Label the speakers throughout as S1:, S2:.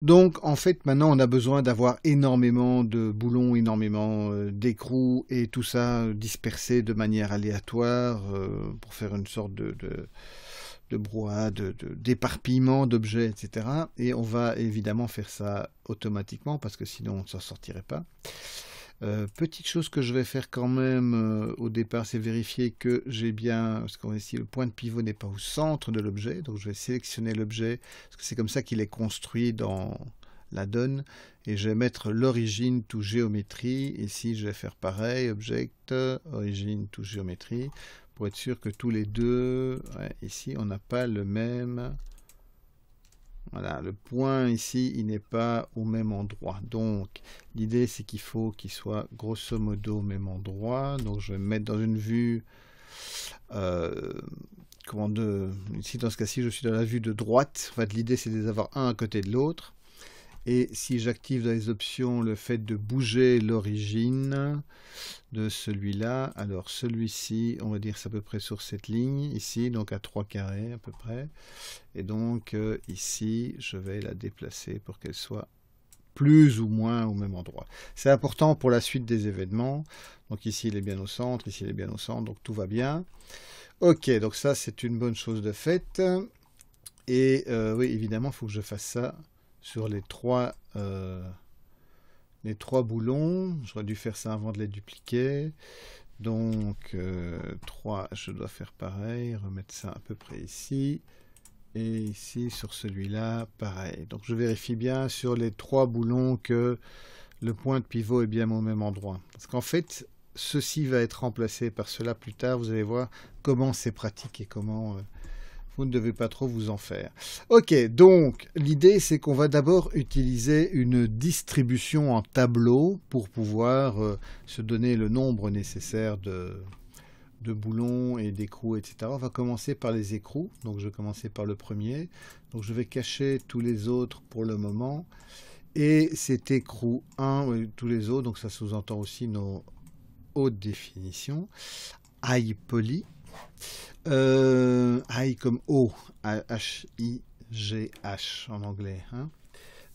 S1: Donc, en fait, maintenant, on a besoin d'avoir énormément de boulons, énormément d'écrous et tout ça dispersé de manière aléatoire pour faire une sorte de brouhaha, d'éparpillement d'objets, etc. Et on va évidemment faire ça automatiquement parce que sinon on ne s'en sortirait pas. Petite chose que je vais faire quand même au départ, c'est vérifier que j'ai bien, parce qu'on ici le point de pivot n'est pas au centre de l'objet, donc je vais sélectionner l'objet, parce que c'est comme ça qu'il est construit dans la donne, et je vais mettre l'origine to géométrie. Ici, je vais faire pareil, object, origine to géométrie, pour être sûr que tous les deux, ouais, ici, on n'a pas le même. Voilà, le point ici, il n'est pas au même endroit. Donc, l'idée, c'est qu'il faut qu'il soit grosso modo au même endroit. Donc, je vais me mettre dans une vue. euh, Ici, dans ce cas-ci, je suis dans la vue de droite. En fait, l'idée, c'est de les avoir un à côté de l'autre. Et si j'active dans les options le fait de bouger l'origine de celui-là, alors celui-ci, on va dire c'est à peu près sur cette ligne ici, donc à 3 carrés à peu près. Et donc ici, je vais la déplacer pour qu'elle soit plus ou moins au même endroit. C'est important pour la suite des événements. Donc ici, il est bien au centre, ici, il est bien au centre, donc tout va bien. Ok, donc ça, c'est une bonne chose de faite. Et oui, évidemment, il faut que je fasse ça sur les trois boulons. J'aurais dû faire ça avant de les dupliquer. Donc 3, je dois faire pareil, remettre ça à peu près ici. Et ici, sur celui-là, pareil. Donc je vérifie bien sur les trois boulons que le point de pivot est bien au même endroit. Parce qu'en fait, ceci va être remplacé par cela plus tard. Vous allez voir comment c'est pratique et comment vous ne devez pas trop vous en faire. Ok, donc l'idée c'est qu'on va d'abord utiliser une distribution en tableau pour pouvoir se donner le nombre nécessaire de boulons et d'écrous, etc. On va commencer par les écrous. Donc je vais commencer par le premier. Donc je vais cacher tous les autres pour le moment. Et c'est écrou 1, tous les autres, donc ça sous-entend aussi nos hautes définitions. High poly. High comme O, H-I-G-H en anglais. Hein.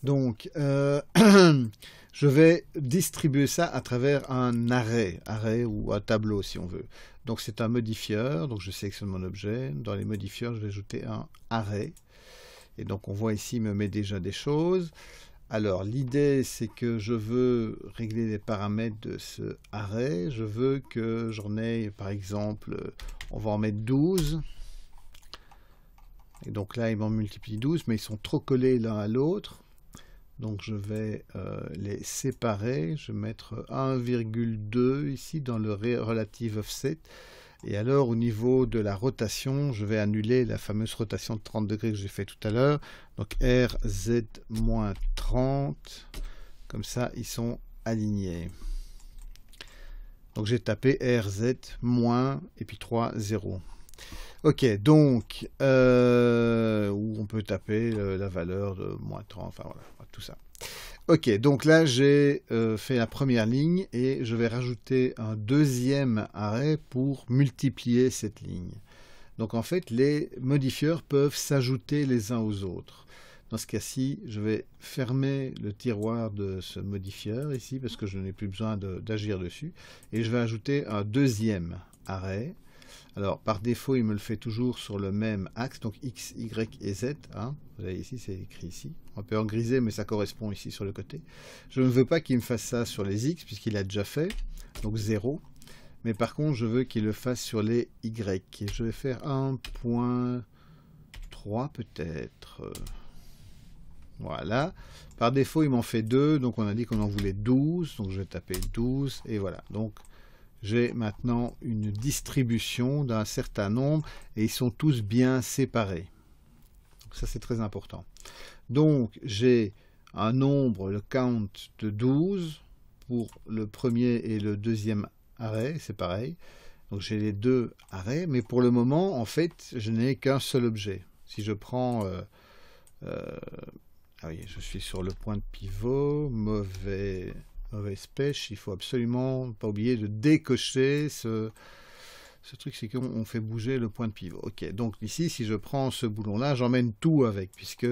S1: Donc, je vais distribuer ça à travers un array ou un tableau si on veut. Donc c'est un modifieur, donc je sélectionne mon objet. Dans les modifieurs, je vais ajouter un array. Et donc on voit ici, il me met déjà des choses. Alors l'idée c'est que je veux régler les paramètres de ce array. Je veux que j'en ai par exemple, on va en mettre 12. Et donc là il m'en multiplie 12, mais ils sont trop collés l'un à l'autre. Donc je vais les séparer. Je vais mettre 1,2 ici dans le relative offset. Et alors au niveau de la rotation, je vais annuler la fameuse rotation de 30 degrés que j'ai fait tout à l'heure. Donc RZ-30. Comme ça, ils sont alignés. Donc j'ai tapé RZ- et puis 3, 0. Ok, donc, où on peut taper la valeur de moins 30, enfin voilà, tout ça. Ok, donc là j'ai fait la première ligne et je vais rajouter un deuxième arrêt pour multiplier cette ligne. Donc en fait, les modifieurs peuvent s'ajouter les uns aux autres. Dans ce cas-ci, je vais fermer le tiroir de ce modifieur ici parce que je n'ai plus besoin d'agir dessus. Et je vais ajouter un deuxième arrêt. Alors, par défaut, il me le fait toujours sur le même axe, donc X, Y et Z. Hein. Vous voyez ici, c'est écrit ici. Un peu en grisé, mais ça correspond ici sur le côté. Je ne veux pas qu'il me fasse ça sur les X, puisqu'il a déjà fait, donc 0. Mais par contre, je veux qu'il le fasse sur les Y. Et je vais faire 1.3 peut-être. Voilà. Par défaut, il m'en fait 2, donc on a dit qu'on en voulait 12. Donc je vais taper 12, et voilà. Donc j'ai maintenant une distribution d'un certain nombre et ils sont tous bien séparés. Donc ça c'est très important. Donc j'ai un nombre, le count de 12 pour le premier et le deuxième arrêt, c'est pareil. Donc j'ai les deux arrêts, mais pour le moment en fait je n'ai qu'un seul objet. Si je prends ah oui, je suis sur le point de pivot, mauvaise pêche, il faut absolument pas oublier de décocher ce truc, c'est qu'on fait bouger le point de pivot. Ok, donc ici, si je prends ce boulon-là, j'emmène tout avec, puisque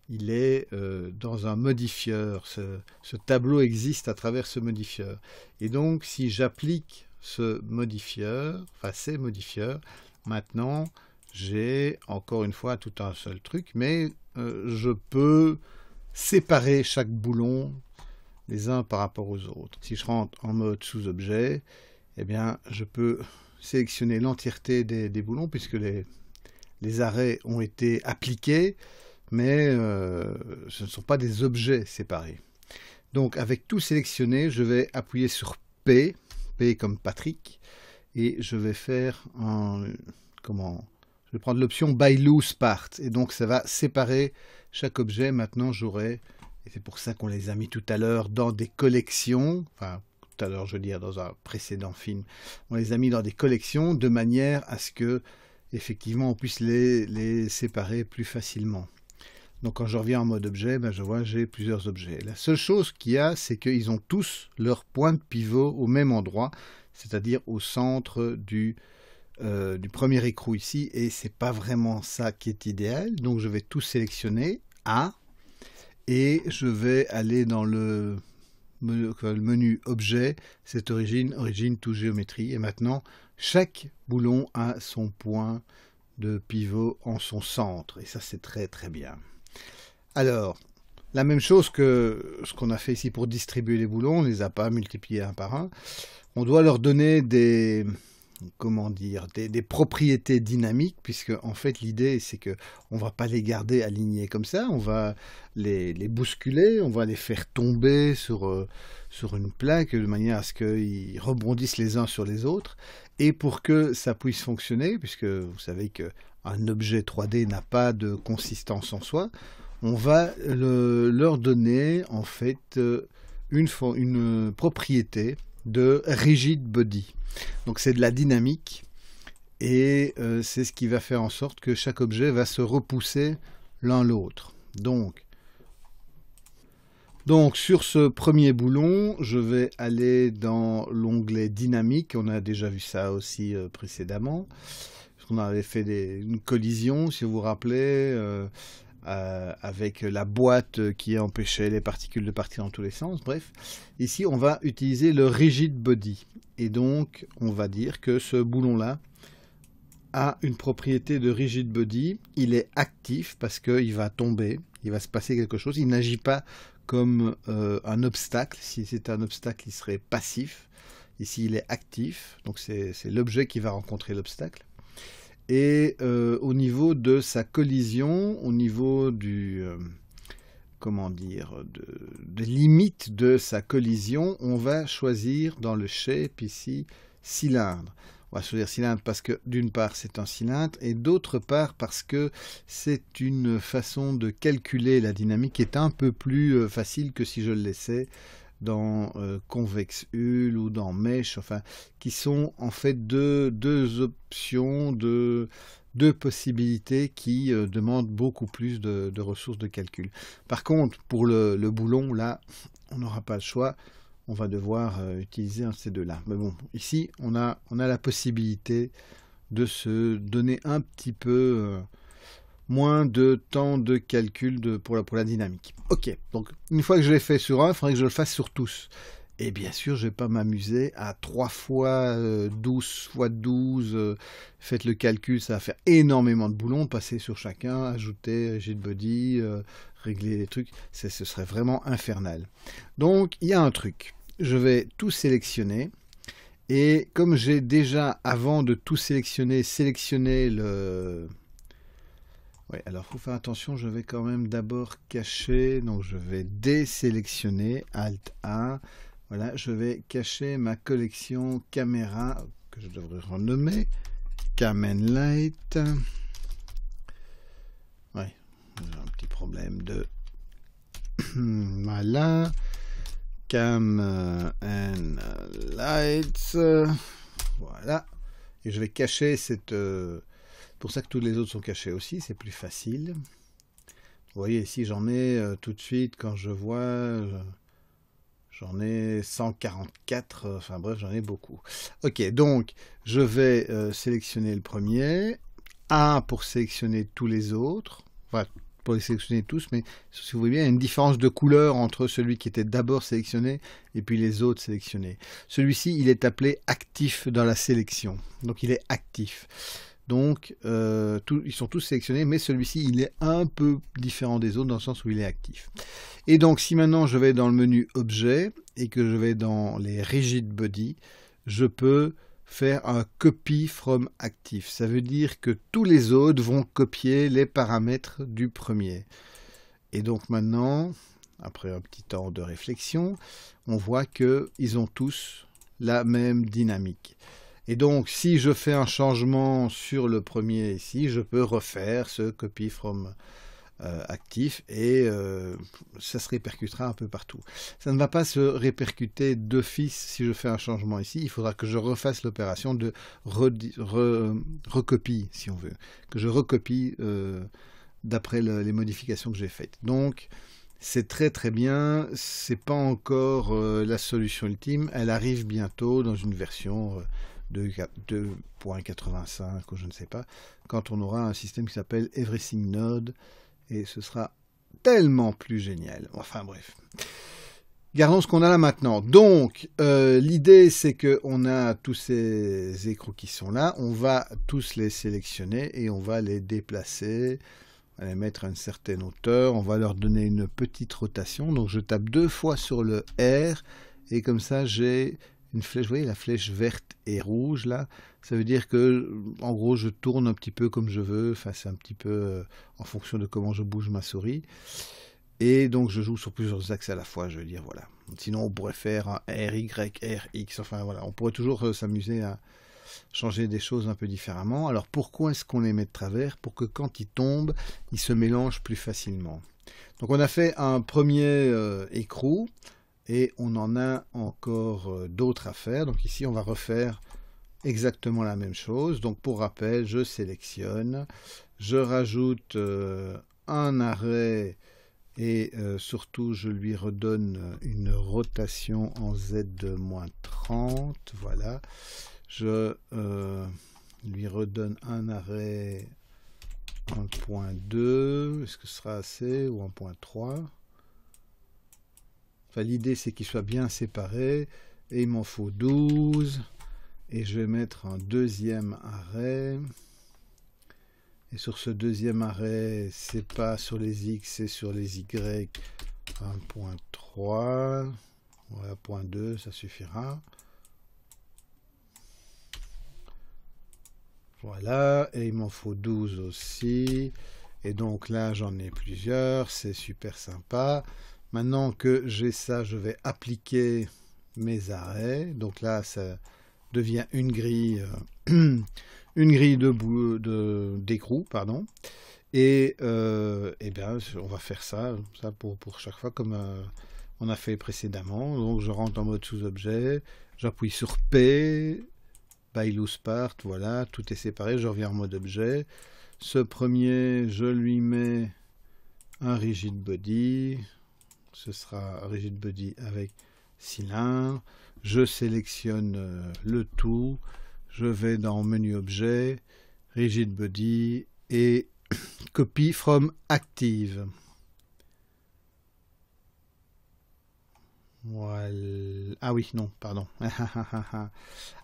S1: il est dans un modifieur. Ce tableau existe à travers ce modifieur. Et donc, si j'applique ce modifieur, enfin ces modifieurs, maintenant, j'ai encore une fois tout un seul truc, mais je peux séparer chaque boulon les uns par rapport aux autres. Si je rentre en mode sous-objet, eh bien, je peux sélectionner l'entièreté des boulons puisque les arrêts ont été appliqués, mais ce ne sont pas des objets séparés. Donc, avec tout sélectionné, je vais appuyer sur P, P comme Patrick, et je vais faire je vais prendre l'option By Loose Part, et donc ça va séparer chaque objet. Maintenant, j'aurai, et c'est pour ça qu'on les a mis tout à l'heure dans des collections, enfin, tout à l'heure, je veux dire, dans un précédent film, on les a mis dans des collections de manière à ce que, effectivement, on puisse les séparer plus facilement. Donc quand je reviens en mode objet, ben je vois j'ai plusieurs objets. La seule chose qu'il y a, c'est qu'ils ont tous leur point de pivot au même endroit, c'est-à-dire au centre du premier écrou ici, et c'est pas vraiment ça qui est idéal. Donc je vais tout sélectionner, A, et je vais aller dans le menu objet, c'est origine to géométrie, et maintenant chaque boulon a son point de pivot en son centre, et ça c'est très très bien. Alors, la même chose que ce qu'on a fait ici pour distribuer les boulons, on ne les a pas multipliés un par un. On doit leur donner des propriétés dynamiques, puisque en fait l'idée c'est que on va pas les garder alignés comme ça, on va les bousculer, on va les faire tomber sur une plaque de manière à ce qu'ils rebondissent les uns sur les autres. Et pour que ça puisse fonctionner, puisque vous savez qu'un objet 3D n'a pas de consistance en soi, on va leur donner en fait une propriété de rigid body. Donc c'est de la dynamique et c'est ce qui va faire en sorte que chaque objet va se repousser l'un l'autre. Donc sur ce premier boulon, je vais aller dans l'onglet dynamique. On a déjà vu ça aussi précédemment. On avait fait une collision, si vous vous rappelez, avec la boîte qui empêchait les particules de partir dans tous les sens. Bref, ici on va utiliser le rigid body. Et donc on va dire que ce boulon-là a une propriété de rigid body. Il est actif parce qu'il va tomber, il va se passer quelque chose. Il n'agit pas comme un obstacle. Si c'était un obstacle, il serait passif. Ici il est actif, donc c'est l'objet qui va rencontrer l'obstacle. Et au niveau de sa collision, au niveau des limites de sa collision, on va choisir dans le shape ici cylindre. On va choisir cylindre parce que d'une part c'est un cylindre et d'autre part parce que c'est une façon de calculer la dynamique qui est un peu plus facile que si je le laissais dans Convex Hull ou dans Mesh, enfin, qui sont en fait deux options, deux possibilités qui demandent beaucoup plus de ressources de calcul. Par contre, pour le boulon, là, on n'aura pas le choix, on va devoir utiliser un de ces deux-là. Mais bon, ici, on a la possibilité de se donner un petit peu moins de temps de calcul pour la dynamique. Ok, donc une fois que je l'ai fait sur un, il faudrait que je le fasse sur tous. Et bien sûr, je ne vais pas m'amuser à 3 fois 12 fois 12. Faites le calcul, ça va faire énormément de boulons, passer sur chacun, ajouter rigid body, régler les trucs. Ce serait vraiment infernal. Donc, il y a un truc. Je vais tout sélectionner. Et comme j'ai déjà, avant de tout sélectionner, sélectionné le... Oui, alors il faut faire attention, je vais quand même d'abord cacher, donc je vais désélectionner, Alt A, voilà, je vais cacher ma collection caméra, que je devrais renommer, Cam and Light. Oui, j'ai un petit problème de... voilà, Cam and Lights, voilà, et je vais cacher cette... pour ça que tous les autres sont cachés aussi, c'est plus facile. Vous voyez ici, j'en ai tout de suite, quand je vois, j'en ai 144, enfin bref, j'en ai beaucoup. Ok, donc je vais sélectionner le premier, A pour sélectionner tous les autres, enfin pour les sélectionner tous, mais si vous voyez bien, il y a une différence de couleur entre celui qui était d'abord sélectionné et puis les autres sélectionnés. Celui-ci, il est appelé actif dans la sélection, donc il est actif. Donc, ils sont tous sélectionnés, mais celui-ci, il est un peu différent des autres dans le sens où il est actif. Et donc, si maintenant je vais dans le menu Objet et que je vais dans les Rigid Body, je peux faire un Copy from Active. Ça veut dire que tous les autres vont copier les paramètres du premier. Et donc maintenant, après un petit temps de réflexion, on voit qu'ils ont tous la même dynamique. Et donc, si je fais un changement sur le premier ici, je peux refaire ce Copy from Active et ça se répercutera un peu partout. Ça ne va pas se répercuter d'office si je fais un changement ici. Il faudra que je refasse l'opération de recopie, si on veut. Que je recopie d'après les modifications que j'ai faites. Donc, c'est très très bien. C'est pas encore la solution ultime. Elle arrive bientôt dans une version 2.85 ou je ne sais pas, quand on aura un système qui s'appelle Everything Node, et ce sera tellement plus génial. Enfin bref. Gardons ce qu'on a là maintenant. Donc, l'idée c'est qu'on a tous ces écrous qui sont là, on va tous les sélectionner et on va les déplacer, on va les mettre à une certaine hauteur, on va leur donner une petite rotation. Donc je tape 2 fois sur le R, et comme ça j'ai une flèche, vous voyez la flèche verte et rouge là, ça veut dire que en gros je tourne un petit peu comme je veux, enfin c'est un petit peu en fonction de comment je bouge ma souris, et donc je joue sur plusieurs axes à la fois, je veux dire, voilà. Sinon on pourrait faire un RY, RX, enfin voilà, on pourrait toujours s'amuser à changer des choses un peu différemment. Alors pourquoi est-ce qu'on les met de travers? Pour que quand ils tombent, ils se mélangent plus facilement. Donc on a fait un premier écrou, et on en a encore d'autres à faire. Donc ici, on va refaire exactement la même chose. Donc pour rappel, je sélectionne, je rajoute un arrêt et surtout, je lui redonne une rotation en Z de -30. Voilà. Je lui redonne un arrêt 1.2. Est-ce que ce sera assez? Ou 1.3? Enfin, l'idée, c'est qu'il soit bien séparé. Et il m'en faut 12. Et je vais mettre un deuxième arrêt. Et sur ce deuxième arrêt, c'est pas sur les X, c'est sur les Y. 1.3. Voilà, 0.2, ça suffira. Voilà. Et il m'en faut 12 aussi. Et donc là, j'en ai plusieurs. C'est super sympa. Maintenant que j'ai ça, je vais appliquer mes arrêts. Donc là, ça devient une grille, d'écrou, pardon. Et bien, on va faire ça pour chaque fois, comme on a fait précédemment. Donc je rentre en mode sous-objet, j'appuie sur P, by loose part, voilà, tout est séparé, je reviens en mode objet. Ce premier, je lui mets un rigid body. Ce sera rigid body avec cylindre. Je sélectionne le tout. Je vais dans menu objet, rigid body et copy from active. Voilà. Ah oui, non, pardon.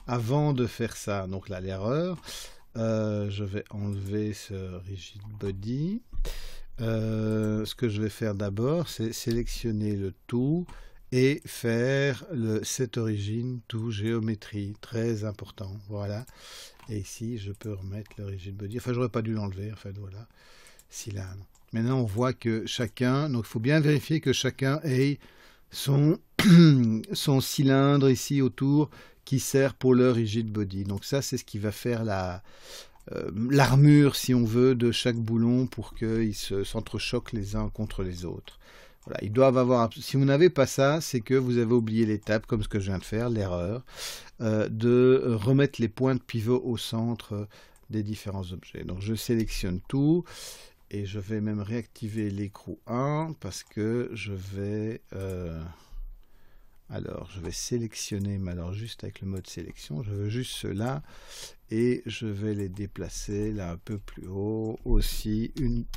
S1: Avant de faire ça, donc là l'erreur, je vais enlever ce rigid body. Ce que je vais faire d'abord, c'est sélectionner le tout et faire le set origin to géométrie, très important, voilà. Et ici, je peux remettre le rigid body, enfin, j'aurais pas dû l'enlever, en fait, voilà, cylindre. Maintenant, on voit que chacun, donc il faut bien vérifier que chacun ait son, son cylindre ici autour qui sert pour le rigid body. Donc ça, c'est ce qui va faire l'armure, si on veut, de chaque boulon pour qu'ils s'entrechoquent les uns contre les autres. Voilà, ils doivent avoir. Si vous n'avez pas ça, c'est que vous avez oublié l'étape, comme ce que je viens de faire, l'erreur, de remettre les points de pivot au centre des différents objets. Donc je sélectionne tout et je vais même réactiver l'écrou 1 parce que je vais Alors, je vais sélectionner, mais alors juste avec le mode sélection, je veux juste ceux-là, et je vais les déplacer là un peu plus haut, aussi,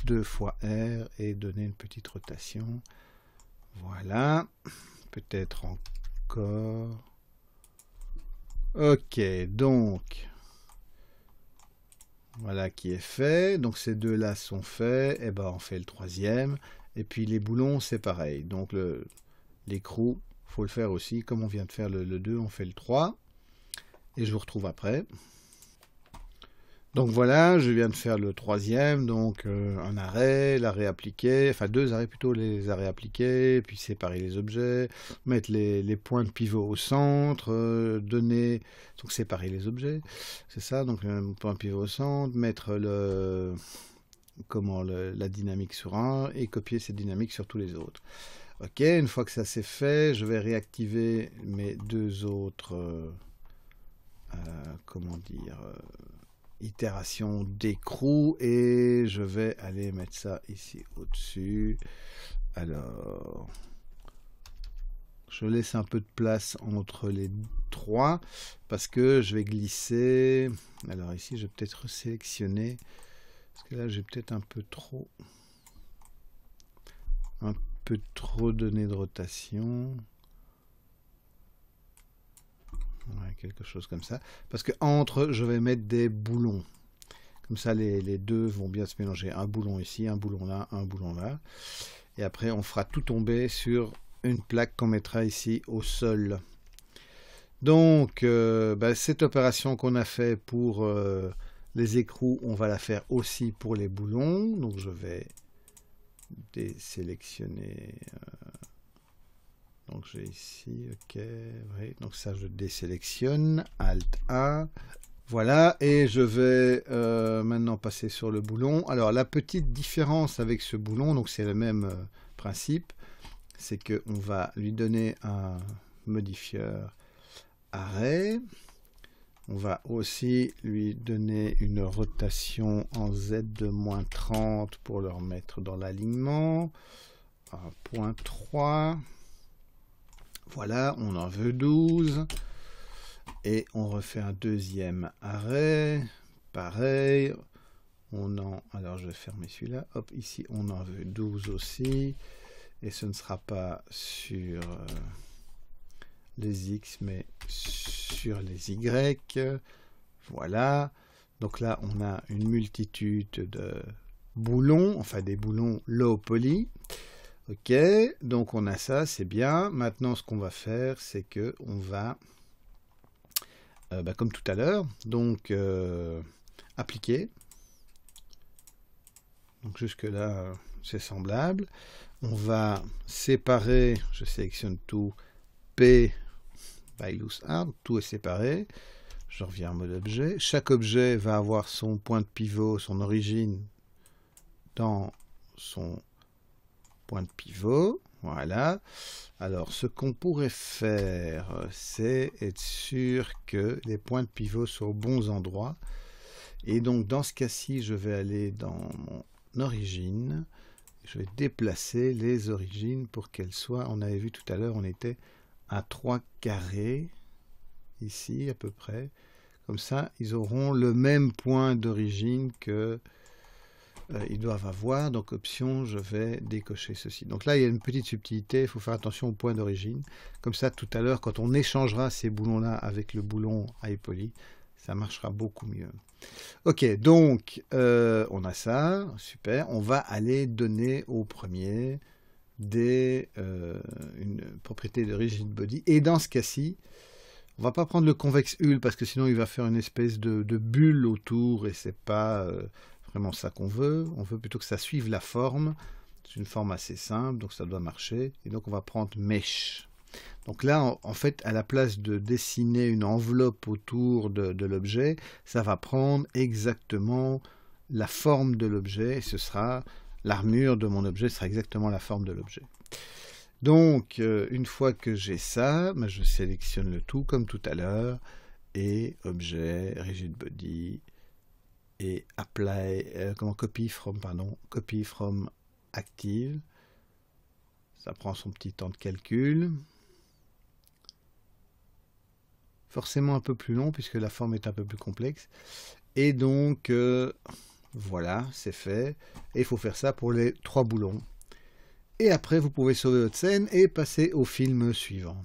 S1: deux fois R, et donner une petite rotation. Voilà, peut-être encore. Ok, donc, voilà qui est fait. Donc ces deux-là sont faits, et ben on fait le troisième. Et puis les boulons, c'est pareil. Donc l'écrou, faut le faire aussi. Comme on vient de faire le 2, on fait le 3. Et je vous retrouve après. Donc voilà, je viens de faire le troisième, donc un arrêt, l'arrêt appliqué, enfin deux arrêts plutôt, les arrêts appliqués, puis séparer les objets, mettre les points de pivot au centre, donner, donc séparer les objets, c'est ça, donc un point de pivot au centre, mettre la dynamique sur un et copier cette dynamique sur tous les autres. Ok, une fois que ça c'est fait, je vais réactiver mes deux autres, itération d'écrou et je vais aller mettre ça ici au-dessus. Alors, je laisse un peu de place entre les trois parce que je vais glisser. Alors ici, je vais peut-être resélectionner parce que là, j'ai peut-être un peu trop donné de rotation. Ouais, quelque chose comme ça. Parce que entre, je vais mettre des boulons. Comme ça, les deux vont bien se mélanger. Un boulon ici, un boulon là, un boulon là. Et après, on fera tout tomber sur une plaque qu'on mettra ici au sol. Donc, cette opération qu'on a fait pour les écrous, on va la faire aussi pour les boulons. Donc, je vais désélectionner. Donc, j'ai ici, ok. Oui, donc ça, je désélectionne. Alt A. Voilà, et je vais maintenant passer sur le boulon. Alors, la petite différence avec ce boulon, donc c'est le même principe, c'est qu'on va lui donner un modifieur arrêt. On va aussi lui donner une rotation en Z de moins 30 pour le remettre dans l'alignement. 1.3. Voilà, on en veut 12. Et on refait un deuxième arrêt. Pareil. Alors je vais fermer celui-là. Hop, ici on en veut 12 aussi. Et ce ne sera pas sur les X, mais sur les Y. Voilà. Donc là, on a une multitude de boulons, enfin des boulons low poly. Ok, donc on a ça, c'est bien. Maintenant, ce qu'on va faire, c'est que on va, comme tout à l'heure, donc appliquer. Donc jusque là, c'est semblable. On va séparer, je sélectionne tout, P by loose hard, tout est séparé. Je reviens en mode objet. Chaque objet va avoir son point de pivot, son origine dans son point de pivot. Voilà. Alors, ce qu'on pourrait faire, c'est être sûr que les points de pivot sont aux bons endroits. Et donc, dans ce cas-ci, je vais aller dans mon origine. Je vais déplacer les origines pour qu'elles soient, on avait vu tout à l'heure, on était à 3 carrés, ici à peu près. Comme ça, ils auront le même point d'origine que ils doivent avoir. Donc option, je vais décocher ceci. Donc là, il y a une petite subtilité, il faut faire attention au point d'origine. Comme ça, tout à l'heure, quand on échangera ces boulons-là avec le boulon high poly, ça marchera beaucoup mieux. Ok, donc on a ça, super. On va aller donner au premier une propriété de rigid body. Et dans ce cas-ci, on va pas prendre le convex hull parce que sinon il va faire une espèce de bulle autour et c'est pas vraiment ça qu'on veut. On veut plutôt que ça suive la forme. C'est une forme assez simple, donc ça doit marcher. Et donc on va prendre mesh. Donc là, en fait, à la place de dessiner une enveloppe autour de l'objet, ça va prendre exactement la forme de l'objet. Et ce sera l'armure de mon objet, sera exactement la forme de l'objet. Donc, une fois que j'ai ça, je sélectionne le tout comme tout à l'heure, et objet, rigid body, et apply, copy from active. Ça prend son petit temps de calcul. forcément un peu plus long puisque la forme est un peu plus complexe. Et donc, voilà, c'est fait. Et il faut faire ça pour les 3 boulons. Et après, vous pouvez sauver votre scène et passer au film suivant.